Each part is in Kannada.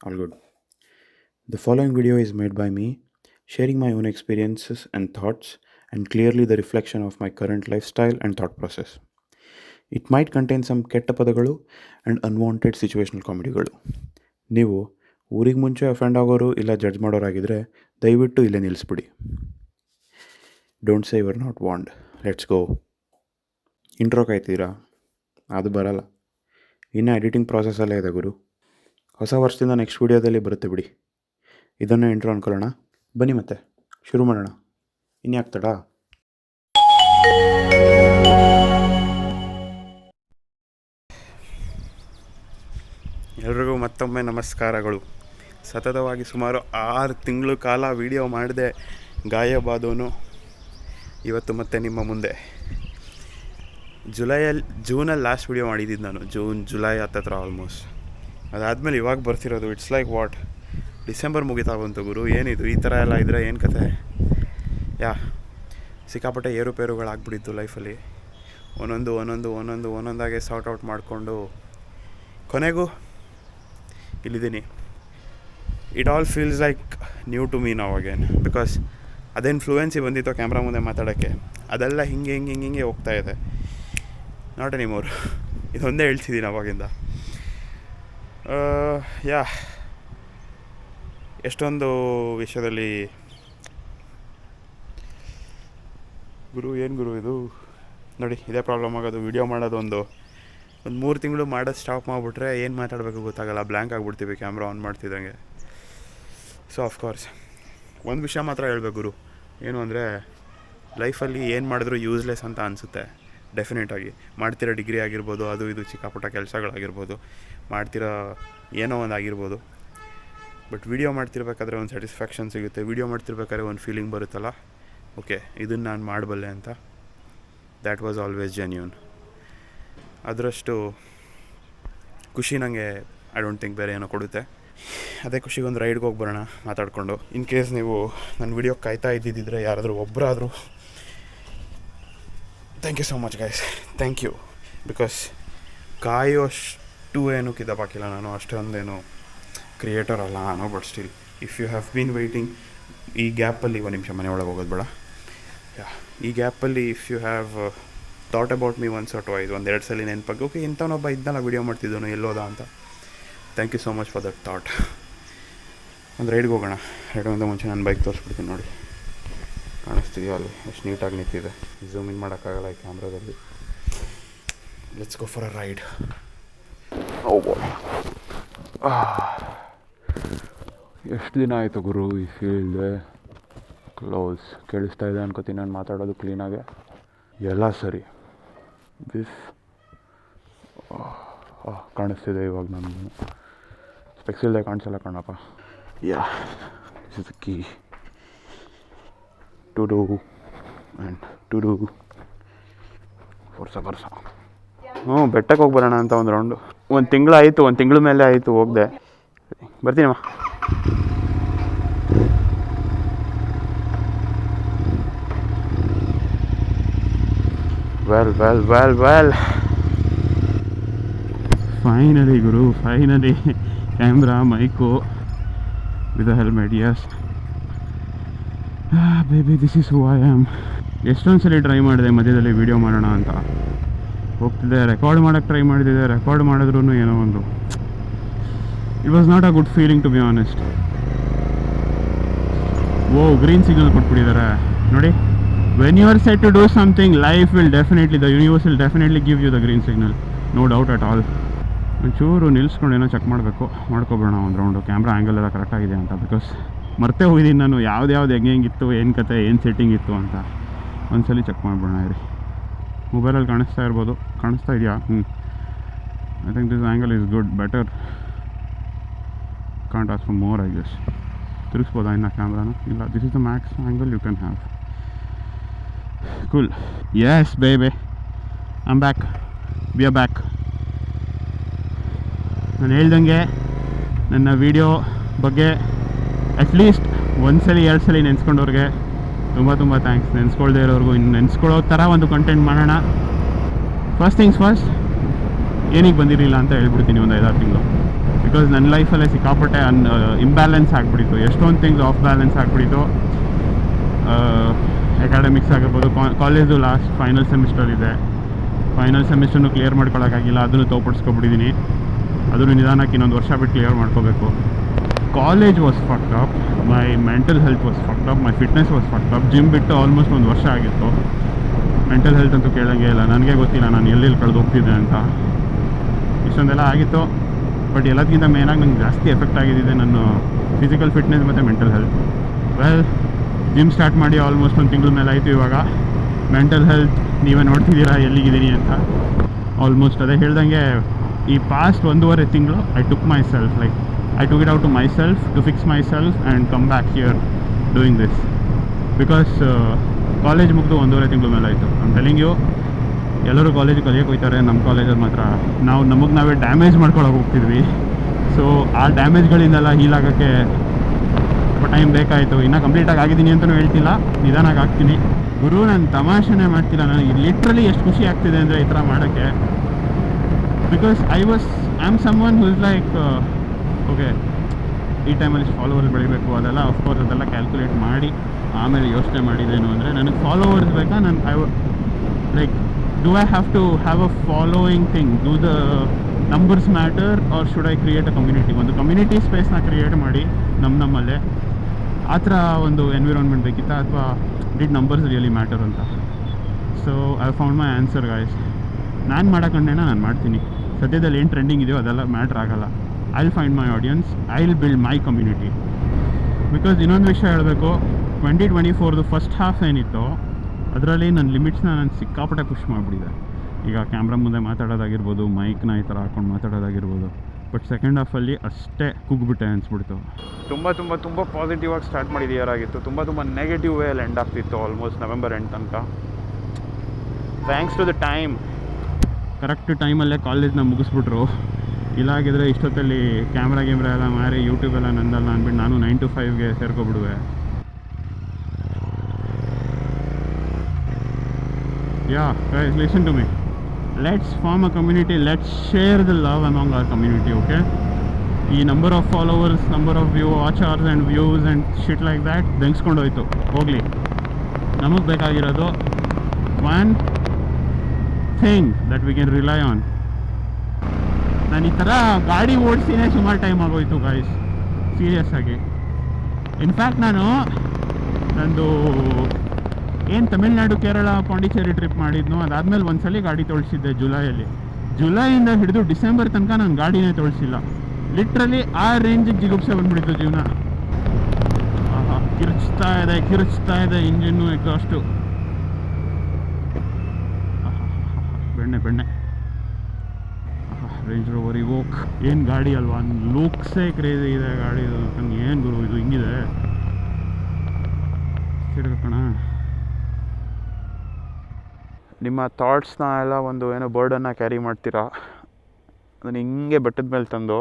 All good. The following video is made by me, sharing my own experiences and thoughts, and clearly the reflection of my current lifestyle and thought process. It might contain some ಕೆಟ್ಟ ಪದಗಳು ಆ್ಯಂಡ್ ಅನ್ವಾಂಟೆಡ್ ಸಿಚುವೇಶನಲ್ ಕಾಮಿಡಿಗಳು. ನೀವು ಊರಿಗೆ ಮುಂಚೆ ಅಫೆಂಡ್ ಆಗೋರು ಇಲ್ಲ ಜಡ್ಜ್ ಮಾಡೋರಾಗಿದ್ದರೆ ದಯವಿಟ್ಟು ಇಲ್ಲೇ ನಿಲ್ಲಿಸ್ಬಿಡಿ. Don't say you are not want. Let's go. Intro ಕಾಯ್ತೀರಾ? ಅದು ಬರಲ್ಲ, ಇನ್ನೂ ಎಡಿಟಿಂಗ್ ಪ್ರಾಸೆಸ್ಸಲ್ಲೇ ಇದೆ ಗುರು. ಹೊಸ ವರ್ಷದಿಂದ ನೆಕ್ಸ್ಟ್ ವೀಡಿಯೋದಲ್ಲಿ ಬರುತ್ತೆ ಬಿಡಿ. ಇದನ್ನೇ ಇಂಟ್ರೋ ಅಂದ್ಕೊಳ್ಳೋಣ. ಬನ್ನಿ ಮತ್ತೆ ಶುರು ಮಾಡೋಣ. ಇನ್ಯಾಕೆ ತಡ? ಎಲ್ರಿಗೂ ಮತ್ತೊಮ್ಮೆ ನಮಸ್ಕಾರಗಳು. ಸತತವಾಗಿ ಸುಮಾರು 6 ತಿಂಗಳು ಕಾಲ ವೀಡಿಯೋ ಮಾಡಿದೆ ಗಾಯಬಾದವನು ಇವತ್ತು ಮತ್ತೆ ನಿಮ್ಮ ಮುಂದೆ. ಜೂನಲ್ಲಿ ಲಾಸ್ಟ್ ವೀಡಿಯೋ ಮಾಡಿದ್ದಿದ್ದು ನಾನು, ಜುಲೈ ಹತ್ತತ್ರ ಆಲ್ಮೋಸ್ಟ್. ಅದಾದಮೇಲೆ ಇವಾಗ ಬರ್ತಿರೋದು. ಇಟ್ಸ್ ಲೈಕ್ ವಾಟ್, ಡಿಸೆಂಬರ್ ಮುಗಿತಾ ಬಂತು ಗುರು. ಏನಿದು ಈ ಥರ ಎಲ್ಲ ಇದ್ದರೆ ಏನು ಕತೆ? ಸಿಕ್ಕಾಪಟ್ಟೆ ಏರುಪೇರುಗಳಾಗ್ಬಿಟ್ಟಿತ್ತು ಲೈಫಲ್ಲಿ. ಒಂದೊಂದಾಗೆ ಸಾರ್ಟ್ ಔಟ್ ಮಾಡಿಕೊಂಡು ಕೊನೆಗೂ ಇಲ್ಲಿದ್ದೀನಿ. It all feels like new to me now again, because ಅದೇನು ಫ್ಲೂಯೆನ್ಸಿ ಬಂದಿತ್ತು ಕ್ಯಾಮ್ರಾ ಮುಂದೆ ಮಾತಾಡೋಕ್ಕೆ, ಅದೆಲ್ಲ ಹಿಂಗೆ ಹೋಗ್ತಾ ಇದೆ. Not anymore. ಇದೊಂದೇ ಹೇಳ್ತಿದ್ದೀನಿ ಅವಾಗಿಂದ. ಎಷ್ಟೊಂದು ವಿಷಯದಲ್ಲಿ ಗುರು ಇದು ನೋಡಿ, ಇದೇ ಪ್ರಾಬ್ಲಮ್ ಆಗೋದು. ವೀಡಿಯೋ ಮಾಡೋದು ಒಂದು 3 ತಿಂಗಳು ಮಾಡೋದು ಸ್ಟಾಪ್ ಮಾಡಿಬಿಟ್ರೆ ಏನು ಮಾತಾಡಬೇಕು ಗೊತ್ತಾಗಲ್ಲ, ಬ್ಲ್ಯಾಂಕ್ ಆಗಿಬಿಡ್ತೀವಿ ಕ್ಯಾಮ್ರಾ ಆನ್ ಮಾಡ್ತಿದ್ದಂಗೆ. ಸೊ ಆಫ್ಕೋರ್ಸ್ ಒಂದು ವಿಷಯ ಮಾತ್ರ ಹೇಳ್ಬೇಕು ಗುರು, ಏನು ಅಂದರೆ ಲೈಫಲ್ಲಿ ಏನು ಮಾಡಿದ್ರೂ ಯೂಸ್ಲೆಸ್ ಅಂತ ಅನಿಸುತ್ತೆ. ಡೆಫಿನೆಟಾಗಿ ಮಾಡ್ತಿರೋ ಡಿಗ್ರಿ ಆಗಿರ್ಬೋದು, ಅದು ಇದು ಚಿಕ್ಕಪುಟ್ಟ ಕೆಲಸಗಳಾಗಿರ್ಬೋದು, ಮಾಡ್ತಿರೋ ಏನೋ ಒಂದು ಆಗಿರ್ಬೋದು. ಬಟ್ ವೀಡಿಯೋ ಮಾಡ್ತಿರ್ಬೇಕಾದ್ರೆ ಒಂದು ಸ್ಯಾಟಿಸ್ಫ್ಯಾಕ್ಷನ್ ಸಿಗುತ್ತೆ. ವೀಡಿಯೋ ಮಾಡ್ತಿರ್ಬೇಕಾದ್ರೆ ಒಂದು ಫೀಲಿಂಗ್ ಬರುತ್ತಲ್ಲ, ಓಕೆ ಇದನ್ನು ನಾನು ಮಾಡಬಲ್ಲೆ ಅಂತ. That was always genuine. ಅದರಷ್ಟು ಖುಷಿ ನನಗೆ ಐ ಡೋಂಟ್ ಥಿಂಕ್ ಬೇರೆ ಏನೋ ಕೊಡುತ್ತೆ. ಅದೇ ಖುಷಿಗೆ ಒಂದು ರೈಡ್ಗೆ ಹೋಗಿ ಬರೋಣ ಮಾತಾಡಿಕೊಂಡು. ಇನ್ ಕೇಸ್ ನೀವು ನನ್ನ ವೀಡಿಯೋ ಕಾಯ್ತಾ ಇದ್ದಿದ್ದರೆ ಯಾರಾದರೂ ಒಬ್ಬರಾದರೂ, thank you so much guys, thank you. Because ಕಾಯೋಷ್ಟು ಏನೂ ಕಿದಪಾಕಿಲ್ಲ ನಾನು, ಅಷ್ಟೊಂದೇನು ಕ್ರಿಯೇಟರ್ ಅಲ್ಲ ನಾನು. But still if you have been waiting, ಈ ಗ್ಯಾಪಲ್ಲಿ ಒಂದು ನಿಮಿಷ ಮನೆ ಒಳಗೆ ಹೋಗೋದು ಬೇಡ. ಈ ಗ್ಯಾಪಲ್ಲಿ if you have thought about me once or twice, 1-2 ಸಲ ನೆನಪಾಗಿ ಓಕೆ ಇಂಥವನೊಬ್ಬ ಇದ್ದಲ್ಲ ವೀಡಿಯೋ ಮಾಡ್ತಿದ್ದನು ಎಲ್ಲೋದ ಅಂತ. Thank you so much for that thought. ಒಂದು ರೈಡ್ಗೆ ಹೋಗೋಣ. ರೈಡ್ಗಿಂತ ಮುಂಚೆ ನನ್ನ ಬೈಕ್ ತೋರಿಸ್ಬಿಡ್ತೀನಿ ನೋಡಿ, ಕಾಣಿಸ್ತಿದೆಯೋ ಅಲ್ಲಿ ಎಷ್ಟು ನೀಟಾಗಿ ನಿಂತಿದೆ. ಝೂಮ್ ಇನ್ ಮಾಡೋಕ್ಕಾಗಲ್ಲ ಈ ಕ್ಯಾಮ್ರಾದಲ್ಲಿ. Let's go for a ride. ಎಷ್ಟು ದಿನ ಆಯಿತು ಗುರು ಈ ಫೀಲ್ಡ್ ಕ್ಲೋಸ್. ಕೇಳಿಸ್ತಾ ಇದೆ ಅನ್ಕೋತೀನಿ ನಾನು ಮಾತಾಡೋದು ಕ್ಲೀನಾಗೆ, ಎಲ್ಲ ಸರಿ. ದಿಸ್ ಕಾಣಿಸ್ತಿದೆ ಇವಾಗ. ನಾನು ಸ್ಪೆಕ್ಸ್ ಇಲ್ಲದೆ ಕಾಣಿಸಲ್ಲ ಕಣಪ್ಪ. This is the key to do ವರ್ಷ. ಬೆಟ್ಟಕ್ಕೆ ಹೋಗಿ ಬರೋಣ ಅಂತ ಒಂದು ರೌಂಡು. ಒಂದು ತಿಂಗಳ ಮೇಲೆ ಆಯಿತು ಹೋಗದೆ. ಬರ್ತೀನಮ್ಮ. ವೆಲ್ ಫೈನಲಿ ಗುರು, finally camera, mic with a helmet. Yes baby, this is who I am. ಎಷ್ಟೊಂದು ಸಲ ಟ್ರೈ ಮಾಡಿದೆ ಮಧ್ಯದಲ್ಲಿ ವೀಡಿಯೋ ಮಾಡೋಣ ಅಂತ. ಹೋಗ್ತಿದ್ದೆ, ರೆಕಾರ್ಡ್ ಮಾಡೋಕ್ಕೆ ಟ್ರೈ ಮಾಡಿದ್ದೆ. ರೆಕಾರ್ಡ್ ಮಾಡಿದ್ರೂ ಏನೋ ಒಂದು, it was not a good feeling to be honest. Green signal ಕೊಟ್ಬಿಟ್ಟಿದ್ದಾರೆ ನೋಡಿ. When you are set to do something, life will definitely, the universe will definitely give you the green signal, no doubt at all. ಒಂಚೂರು ನಿಲ್ಲಿಸ್ಕೊಂಡು ಏನೋ ಚೆಕ್ ಮಾಡ್ಕೊಬೇಡ ಒಂದು ರೌಂಡು, ಕ್ಯಾಮ್ರಾ ಆ್ಯಂಗಲ್ ಎಲ್ಲ ಕರೆಕ್ಟಾಗಿದೆ ಅಂತ. ಬಿಕಾಸ್ ಮರ್ತೇ ಹೋಗಿದ್ದೀನಿ ನಾನು ಯಾವ್ದು ಹೆಂಗಿತ್ತು, ಏನು ಕತೆ, ಏನು ಸೆಟ್ಟಿಂಗ್ ಇತ್ತು ಅಂತ. ಒಂದ್ಸಲಿ ಚೆಕ್ ಮಾಡ್ಬೋಣ ಇರಿ. ಮೊಬೈಲಲ್ಲಿ ಕಾಣಿಸ್ತಾ ಇದೆಯಾ? I think this angle is good, better. Can't ask for more, I guess. ತಿರುಗಿಸ್ಬೋದಾ ಇನ್ನು ಕ್ಯಾಮ್ರಾನ? ಇಲ್ಲ, this is the max angle you can have. Cool. Yes baby, I'm back. We are back. ನಾನು ಹೇಳ್ದಂಗೆ ನನ್ನ ವೀಡಿಯೋ ಬಗ್ಗೆ ಅಟ್ಲೀಸ್ಟ್ 1 ಸಲ 2 ಸಲ ನೆನೆಸ್ಕೊಂಡವ್ರಿಗೆ ತುಂಬ ಥ್ಯಾಂಕ್ಸ್. ನೆನೆಸ್ಕೊಳ್ದೇ ಇರೋರ್ಗೂ ಇನ್ನು ನೆನೆಸ್ಕೊಳ್ಳೋ ಥರ ಒಂದು ಕಂಟೆಂಟ್ ಮಾಡೋಣ. ಫಸ್ಟ್ ಥಿಂಗ್ಸ್ ಫಸ್ಟ್, ಏನಕ್ಕೆ ಬಂದಿರಲಿಲ್ಲ ಅಂತ ಹೇಳ್ಬಿಡ್ತೀನಿ ಒಂದು 5-6 ತಿಂಗಳು. ಬಿಕಾಸ್ ನನ್ನ ಲೈಫಲ್ಲೇ ಸಿಕ್ಕಾಪಟ್ಟೆ ಇಂಬ್ಯಾಲೆನ್ಸ್ ಆಗಿಬಿಟ್ಟಿತ್ತು, ಎಷ್ಟೊಂದು ಥಿಂಗ್ಸ್ ಆಫ್ ಬ್ಯಾಲೆನ್ಸ್ ಆಗಿಬಿಟ್ಟಿತ್ತು. ಅಕಾಡೆಮಿಕ್ಸ್ ಆಗಿರ್ಬೋದು, ಕಾಲೇಜು ಲಾಸ್ಟ್ ಫೈನಲ್ ಸೆಮಿಸ್ಟರ್ ಇದೆ, ಫೈನಲ್ ಸೆಮಿಸ್ಟರ್ನು ಕ್ಲಿಯರ್ ಮಾಡ್ಕೊಳಕ್ಕಾಗಿಲ್ಲ, ಅದನ್ನು ತೋಪಡಿಸ್ಕೊಬಿಟ್ಟಿದ್ದೀನಿ. ಅದನ್ನು ನಿಧಾನಕ್ಕೆ ಇನ್ನೊಂದು ವರ್ಷ ಬಿಟ್ಟು ಕ್ಲಿಯರ್ ಮಾಡ್ಕೋಬೇಕು. College was ಫಕ್ಡ್ up, my mental health was ಫಕ್ಡ್ up, my fitness was ಫಕ್ಡ್ up. Gym ಬಿಟ್ಟು ಆಲ್ಮೋಸ್ಟ್ ಒಂದು ವರ್ಷ ಆಗಿತ್ತು. ಮೆಂಟಲ್ ಹೆಲ್ತ್ ಅಂತೂ ಕೇಳೋಂಗೇ ಇಲ್ಲ, ನನಗೆ ಗೊತ್ತಿಲ್ಲ ನಾನು ಎಲ್ಲೆಲ್ಲಿ ಕಳೆದು ಹೋಗ್ತಿದ್ದೆ ಅಂತ. ಇಷ್ಟೊಂದೆಲ್ಲ ಆಗಿತ್ತು. ಬಟ್ ಎಲ್ಲದಕ್ಕಿಂತ ಮೇನಾಗಿ ನಂಗೆ ಜಾಸ್ತಿ ಎಫೆಕ್ಟ್ ಆಗಿದ್ದಿದೆ ನನ್ನ ಫಿಸಿಕಲ್ ಫಿಟ್ನೆಸ್ ಮತ್ತು mental health. Well, gym start ಮಾಡಿ ಆಲ್ಮೋಸ್ಟ್ ಒಂದು ತಿಂಗಳ ಮೇಲೆ ಆಯಿತು. ಇವಾಗ ಮೆಂಟಲ್ ಹೆಲ್ತ್ ನೀವೇ ನೋಡ್ತಿದ್ದೀರಾ ಎಲ್ಲಿಗಿದ್ದೀನಿ ಅಂತ. ಆಲ್ಮೋಸ್ಟ್ ಅದೇ ಹೇಳ್ದಂಗೆ ಈ ಪಾಸ್ಟ್ 1.5 ತಿಂಗಳು I took myself, like I took it out to myself to fix myself and come back here doing this. Because college ಮುಗಿದು 1.5 ತಿಂಗಳ ಮೇಲೆ ಆಯಿತು. ಐ ಆಮ್ ಟೆಲಿಂಗ್ ಯು, ಎಲ್ಲರೂ ಕಾಲೇಜ್ ಕಲಿಯೋಕೆ ಹೋಗ್ತಾರೆ, ನಮ್ಮ ಕಾಲೇಜಲ್ಲಿ ಮಾತ್ರ ನಮಗೆ ನಾವೇ ಡ್ಯಾಮೇಜ್ ಮಾಡ್ಕೊಳಕ್ಕೆ ಹೋಗ್ತಿದ್ವಿ. ಸೊ ಆ ಡ್ಯಾಮೇಜ್ಗಳಿಂದೆಲ್ಲ ಹೀಲ್ ಆಗೋಕ್ಕೆ ಸ್ವಲ್ಪ ಟೈಮ್ ಬೇಕಾಯಿತು. ಇನ್ನೂ ಕಂಪ್ಲೀಟಾಗಿ ಆಗಿದ್ದೀನಿ ಅಂತಲೂ ಹೇಳ್ತಿಲ್ಲ, ನಿಧಾನಾಗಿ ಆಗ್ತೀನಿ. ಗುರು, ನಾನು ತಮಾಷೆನೇ ಮಾಡ್ತಿಲ್ಲ, ನನಗೆ ಲಿಟ್ರಲಿ ಎಷ್ಟು ಖುಷಿ ಆಗ್ತಿದೆ ಅಂದರೆ ಈ ಥರ ಮಾಡೋಕ್ಕೆ. Because I am someone who is like okay, ಈ ಟೈಮಲ್ಲಿ ಫಾಲೋವರ್ಸ್ ಬೆಳಿಬೇಕು, ಅದೆಲ್ಲ ಅಫ್ಕೋರ್ಸ್ ಅದೆಲ್ಲ ಕ್ಯಾಲ್ಕುಲೇಟ್ ಮಾಡಿ ಆಮೇಲೆ ಯೋಚನೆ ಮಾಡಿದ್ದೇನು ಅಂದರೆ, ನನಗೆ ಫಾಲೋವರ್ಸ್ ಬೇಕಾ, like do I have to have a following thing? Do the numbers matter or should I create a community? ಒಂದು ಕಮ್ಯುನಿಟಿ ಸ್ಪೇಸ್ನ ಕ್ರಿಯೇಟ್ ಮಾಡಿ ನಮ್ಮಲ್ಲೇ ಆ ಥರ ಒಂದು ಎನ್ವಿರಾನ್ಮೆಂಟ್ ಬೇಕಿತ್ತಾ, ಅಥವಾ ಡಿಡ್ ನಂಬರ್ಸ್ ರಿಯಲಿ ಮ್ಯಾಟರ್ ಅಂತ? So I found my answer guys. ನಾನು ಮಾಡೋಕಂಡೇನ ನಾನು ಮಾಡ್ತೀನಿ. ಸದ್ಯದಲ್ಲಿ ಏನು ಟ್ರೆಂಡಿಂಗ್ ಇದೆಯೋ ಅದೆಲ್ಲ ಮ್ಯಾಟ್ರ್ ಆಗೋಲ್ಲ. I will find my audience, I will build my community. Because ಇನ್ನೊಂದು ವಿಷಯ ಹೇಳಬೇಕು, 2024 ಫಸ್ಟ್ ಹಾಫ್ ಏನಿತ್ತು ಅದರಲ್ಲಿ ನನ್ನ ಲಿಮಿಟ್ಸ್ನ ನಾನು ಸಿಕ್ಕಾಪಟ್ಟೆ ಪುಷ್ ಮಾಡಿಬಿಟ್ಟಿದೆ. ಈಗ ಕ್ಯಾಮ್ರಾ ಮುಂದೆ ಮಾತಾಡೋದಾಗಿರ್ಬೋದು, ಮೈಕ್ನ ಈ ಥರ ಹಾಕ್ಕೊಂಡು ಮಾತಾಡೋದಾಗಿರ್ಬೋದು. ಬಟ್ ಸೆಕೆಂಡ್ ಹಾಫಲ್ಲಿ ಅಷ್ಟೇ ಕುಗ್ಬಿಟ್ಟೆ ಅನಿಸ್ಬಿಡ್ತು. ತುಂಬ ಪಾಸಿಟಿವ್ ಆಗಿ ಸ್ಟಾರ್ಟ್ ಮಾಡಿದ ಇಯರ್ ಆಗಿತ್ತು. ತುಂಬ ನೆಗೆಟಿವ್ ವೇಯಲ್ಲಿ ಎಂಡ್ ಆಗ್ತಿತ್ತು ಆಲ್ಮೋಸ್ಟ್ ನವೆಂಬರ್ ಎಂಡ್ ತನಕ. Thanks to the time, correct ಟೈಮಲ್ಲೇ ಕಾಲೇಜ್ನ ಮುಗಿಸ್ಬಿಟ್ರು. ಇಲ್ಲಾಗಿದ್ರೆ ಇಷ್ಟೊತ್ತಲ್ಲಿ ಕ್ಯಾಮ್ರಾ ಎಲ್ಲ ಮಾರಿ ಯೂಟ್ಯೂಬೆಲ್ಲ ನಂದಲ್ಲ ಅಂದ್ಬಿಟ್ಟು ನಾನು 9 to 5ಗೆ ಸೇರ್ಕೊಬಿಡುವೆ. Yeah, guys, listen to me. Let's form a community. Let's share the love among our community, okay? ಈ number of followers, number of watchers and views and shit like that ದಂಗಿಸ್ಕೊಂಡು ಹೋಯ್ತು, ಹೋಗಲಿ. ನಮಗೆ ಬೇಕಾಗಿರೋದು one thing that we can rely on. ನಾನು ಈ ಥರ ಗಾಡಿ ಓಡಿಸಿನೇ ಸುಮಾರು ಟೈಮ್ ಆಗೋಯ್ತು ಗಾಯ್ಸ್, ಸೀರಿಯಸ್ ಆಗಿ. ಇನ್ಫ್ಯಾಕ್ಟ್ ನಂದು ಏನು ತಮಿಳ್ನಾಡು, ಕೇರಳ, ಪಾಂಡಿಚೇರಿ ಟ್ರಿಪ್ ಮಾಡಿದ್ನು, ಅದಾದಮೇಲೆ ಒಂದ್ಸಲ ಗಾಡಿ ತೊಳಿಸಿದ್ದೆ ಜುಲೈಯಿಂದ ಹಿಡಿದು ಡಿಸೆಂಬರ್ ತನಕ ನಾನು ಗಾಡಿನೇ ತೊಳಿಸಿಲ್ಲ. ಲಿಟ್ರಲಿ ಆ ರೇಂಜಿಗೆ ಜಿಗುಪ್ಸೆ ಬಂದ್ಬಿಟ್ಟಿತ್ತು ಜೀವನ. ಕಿರುಚ್ತಾ ಇದೆ ಇಂಜಿನ್ನು, ಎಕ್ಸಾಸ್ಟು, ಬೆಣ್ಣೆ. ರೇಂಜ್ ರೋವರ್ ಇವೋಕ್ ಏನು ಗಾಡಿ ಅಲ್ವಾ, ಲುಕ್ಸೇ ಕ್ರೇಜಿ ಇದೆ ಗಾಡಿದು. ನನಗೆ ಏನು ಗುರು ಇದು ಹಿಂಗಿದೆ, ತಿರ್ಗಕಣ. ನಿಮ್ಮ ಥಾಟ್ಸ್ನ ಎಲ್ಲ ಒಂದು ಏನೋ ಬರ್ಡನ್ನು ಕ್ಯಾರಿ ಮಾಡ್ತೀರಾ, ಅದನ್ನು ಹಿಂಗೆ ಬೆಟ್ಟದ ಮೇಲೆ ತಂದು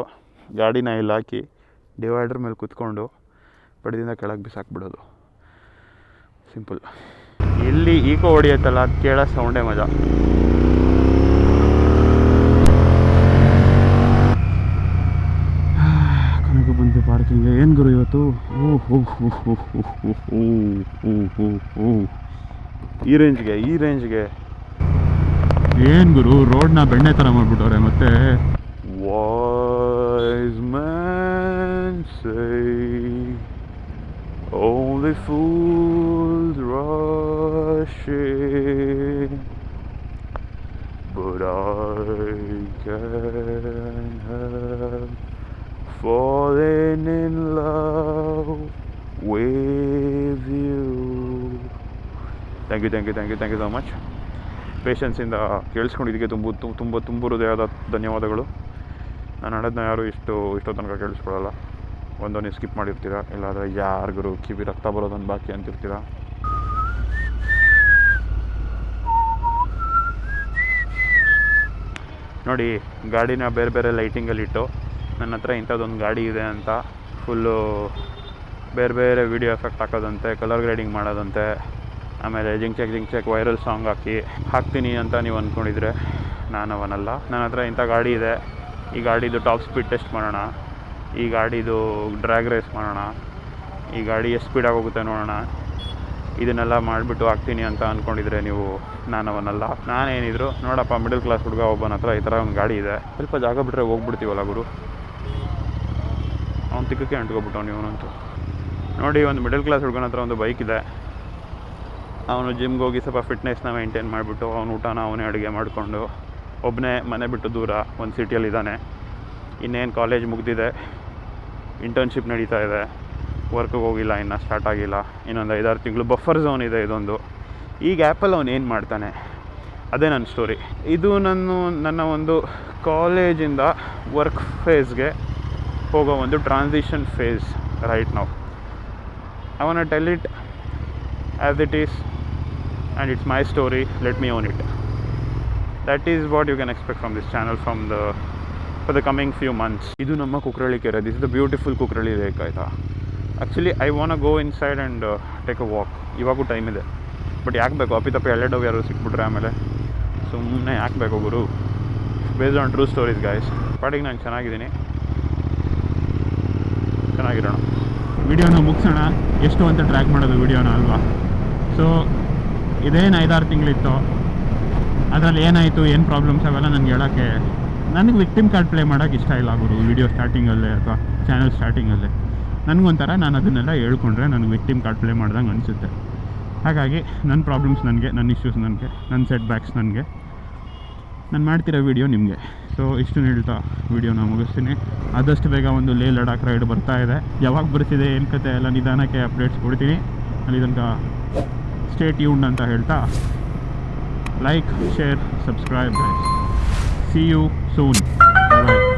ಗಾಡಿನ ಇಲ್ಲಿ ಹಾಕಿ ಡಿವೈಡರ್ ಮೇಲೆ ಕೂತ್ಕೊಂಡು ಬೆಟ್ಟದಿಂದ ಕೆಳಗೆ ಬಿಸಾಕ್ಬಿಡೋದು, ಸಿಂಪಲ್. ಎಲ್ಲಿ ಈಕೋ ಹೊಡಿಯುತ್ತಲ್ಲ ಅದು ಕೇಳೋ ಸೌಂಡೇ ಮಜಾ. ಕನಕ ಬಂತು ಪಾರ್ಕಿಂಗ್. ಏನು ಗುರು ಇವತ್ತು, ಈ ರೇಂಜ್ಗೆ ಏನು ಗುರು, ರೋಡ್ನ ಬೆಣ್ಣೆ ಥರ ಮಾಡಿಬಿಟ್ಟವ್ರೆ. ಮತ್ತೆ wise man say only fools rush in, but I can't help falling in love with you. Thank you so much. ಪೇಷನ್ಸಿಂದ ಕೇಳಿಸ್ಕೊಂಡಿದ್ದಕ್ಕೆ ತುಂಬ ಹೃದಯದ ಧನ್ಯವಾದಗಳು. ನಾನು ಹೇಳೋದನ್ನ ಯಾರು ಇಷ್ಟೋ ತನಕ ಕೇಳಿಸ್ಕೊಳ್ಳಲ್ಲ. ಒಂದೋ ನೀವು ಸ್ಕಿಪ್ ಮಾಡಿರ್ತೀರ, ಇಲ್ಲಾಂದರೆ ಯಾರಿಗೂ ಕಿವಿ ರಕ್ತ ಬರೋದೊಂದು ಬಾಕಿ ಅಂತಿರ್ತೀರ. ನೋಡಿ, ಗಾಡಿನ ಬೇರೆ ಲೈಟಿಂಗಲ್ಲಿಟ್ಟು ನನ್ನ ಹತ್ರ ಇಂಥದ್ದೊಂದು ಗಾಡಿ ಇದೆ ಅಂತ ಫುಲ್ಲು ಬೇರೆ ವೀಡಿಯೋ ಎಫೆಕ್ಟ್ ಹಾಕೋದಂತೆ, ಕಲರ್ ಗ್ರೇಡಿಂಗ್ ಮಾಡೋದಂತೆ, ಆಮೇಲೆ ಜಿಂಗ್ ಚೆಕ್ ವೈರಲ್ ಸಾಂಗ್ ಹಾಕ್ತೀನಿ ಅಂತ ನೀವು ಅಂದ್ಕೊಂಡಿದ್ರೆ ನಾನು ಅವನಲ್ಲ. ನನ್ನ ಹತ್ರ ಇಂಥ ಗಾಡಿ ಇದೆ, ಈ ಗಾಡಿದು ಟಾಪ್ ಸ್ಪೀಡ್ ಟೆಸ್ಟ್ ಮಾಡೋಣ, ಈ ಗಾಡಿದು ಡ್ರ್ಯಾಗ್ ರೇಸ್ ಮಾಡೋಣ, ಈ ಗಾಡಿ ಎಷ್ಟು ಸ್ಪೀಡಾಗಿ ಹೋಗುತ್ತೆ ನೋಡೋಣ. ಇದನ್ನೆಲ್ಲ ಮಾಡಿಬಿಟ್ಟು ಹಾಕ್ತೀನಿ ಅಂತ ಅಂದ್ಕೊಂಡಿದ್ರೆ ನೀವು ನಾನು ಅವನಲ್ಲ. ನಾನೇನಿದ್ರು ನೋಡಪ್ಪ ಮಿಡಲ್ ಕ್ಲಾಸ್ ಹುಡುಗ ಒಬ್ಬನ ಹತ್ರ ಈ ಥರ ಒಂದು ಗಾಡಿ ಇದೆ, ಸ್ವಲ್ಪ ಜಾಗ ಬಿಟ್ಟರೆ ಹೋಗ್ಬಿಡ್ತೀವಲ್ಲ ಗುರು. ಅವ್ನು ತಿಕ್ಕಕ್ಕೆ ಅಂಟ್ಕೊಬಿಟ್ಟವ್ನು ಇವನಂತೂ. ನೋಡಿ, ಒಂದು ಮಿಡಲ್ ಕ್ಲಾಸ್ ಹುಡುಗನ ಹತ್ರ ಒಂದು ಬೈಕ್ ಇದೆ. ಅವನು ಜಿಮ್ಗೆ ಹೋಗಿ ಸ್ವಲ್ಪ ಫಿಟ್ನೆಸ್ನ ಮೇಂಟೈನ್ ಮಾಡಿಬಿಟ್ಟು ಅವನು ಊಟನ ಅವನೇ ಅಡುಗೆ ಮಾಡಿಕೊಂಡು ಒಬ್ಬನೇ ಮನೆ ಬಿಟ್ಟು ದೂರ ಒಂದು ಸಿಟಿಯಲ್ಲಿದ್ದಾನೆ. ಇನ್ನೇನು ಕಾಲೇಜ್ ಮುಗಿದಿದೆ, ಇಂಟರ್ನ್ಶಿಪ್ ನಡೀತಾ ಇದೆ, ವರ್ಕ್ಗೆ ಹೋಗಿಲ್ಲ, ಇನ್ನೂ ಸ್ಟಾರ್ಟ್ ಆಗಿಲ್ಲ, ಇನ್ನೊಂದು 5-6 ತಿಂಗಳು ಬಫರ್ ಝೋನ್ ಇದೆ ಇದೊಂದು. ಈ ಗ್ಯಾಪಲ್ಲಿ ಅವನು ಏನು ಮಾಡ್ತಾನೆ, ಅದೇ ನನ್ನ ಸ್ಟೋರಿ. ಇದು ನನ್ನ ಒಂದು ಕಾಲೇಜಿಂದ ವರ್ಕ್ ಫೇಸ್ಗೆ ಹೋಗೋ ಒಂದು transition phase right now. I want to tell it as it is and it's my story, let me own it. That is what you can expect from this channel for the coming few months. ಇದು ನಮ್ಮ ಕುಕ್ರಳ್ಳಿ ಕೆರೆ. This is the beautiful Kukkarahalli lake ಆಯಿತಾ. Actually I want go inside and take a walk. ಇವಾಗೂ ಟೈಮ್ ಇದೆ, ಬಟ್ ಯಾಕೆ ಬೇಕು ಅಪ್ಪಿತಪ್ಪಿ ಎಳ್ಳೆಡೋಗಿ ಯಾರು ಸಿಕ್ಬಿಟ್ರೆ ಆಮೇಲೆ ಸುಮ್ಮನೆ ಯಾಕೆ ಬೇಕು ಗುರು. Based on true stories guys. ಪಾಟಿಗೆ ನಾನು ಚೆನ್ನಾಗಿದ್ದೀನಿ, ಚೆನ್ನಾಗಿರೋಣ. ವಿಡಿಯೋನ ಮುಗಿಸೋಣ, ಎಷ್ಟು ಅಂತ ಟ್ರ್ಯಾಕ್ ಮಾಡೋದು ವಿಡಿಯೋನ ಅಲ್ವಾ. ಸೊ ಇದೇನು 5-6 ತಿಂಗಳಿತ್ತು, ಅದರಲ್ಲಿ ಏನಾಯಿತು, ಏನು ಪ್ರಾಬ್ಲಮ್ಸ್ ಅವೆಲ್ಲ ನನಗೆ ಹೇಳೋಕ್ಕೆ, ನನಗೆ ವಿಕ್ಟಿಮ್ ಕಾರ್ಡ್ ಪ್ಲೇ ಮಾಡೋಕ್ಕೆ ಇಷ್ಟ ಇಲ್ಲ ಗುರು. ವೀಡಿಯೋ ಸ್ಟಾರ್ಟಿಂಗಲ್ಲೇ ಅಥವಾ ಚಾನಲ್ ಸ್ಟಾರ್ಟಿಂಗಲ್ಲೇ ನನಗೊಂಥರ ನಾನು ಅದನ್ನೆಲ್ಲ ಹೇಳ್ಕೊಂಡ್ರೆ ನನಗೆ ವಿಕ್ಟಿಮ್ ಕಾರ್ಡ್ ಪ್ಲೇ ಮಾಡ್ದಂಗೆ ಅನಿಸುತ್ತೆ. ಹಾಗಾಗಿ ನನ್ನ ಪ್ರಾಬ್ಲಮ್ಸ್ ನನಗೆ, ನನ್ನ ಇಶ್ಯೂಸ್ ನನಗೆ, ನನ್ನ ಸೆಟ್ ಬ್ಯಾಕ್ಸ್ ನನಗೆ, ನಾನು ಮಾಡ್ತಿರೋ ವೀಡಿಯೋ ನಿಮಗೆ. ಸೊ ಇಷ್ಟನ್ನು ಹೇಳ್ತಾ ವೀಡಿಯೋನ ಮುಗಿಸ್ತೀನಿ. ಆದಷ್ಟು ಬೇಗ ಒಂದು ಲೇ ಲಡಾಖ್ ರೈಡ್ ಬರ್ತಾ ಇದೆ. ಯಾವಾಗ ಬರ್ತಿದೆ ಏನು ಕತೆ ಎಲ್ಲ ನಿಧಾನಕ್ಕೆ ಅಪ್ಡೇಟ್ಸ್ ಕೊಡ್ತೀನಿ. ಅಲ್ಲಿ ತನಕ ಸ್ಟೇ ಟ್ಯೂನ್ಡ್ ಅಂತ ಹೇಳ್ತಾ like, share, subscribe guys. See you soon. Bye bye.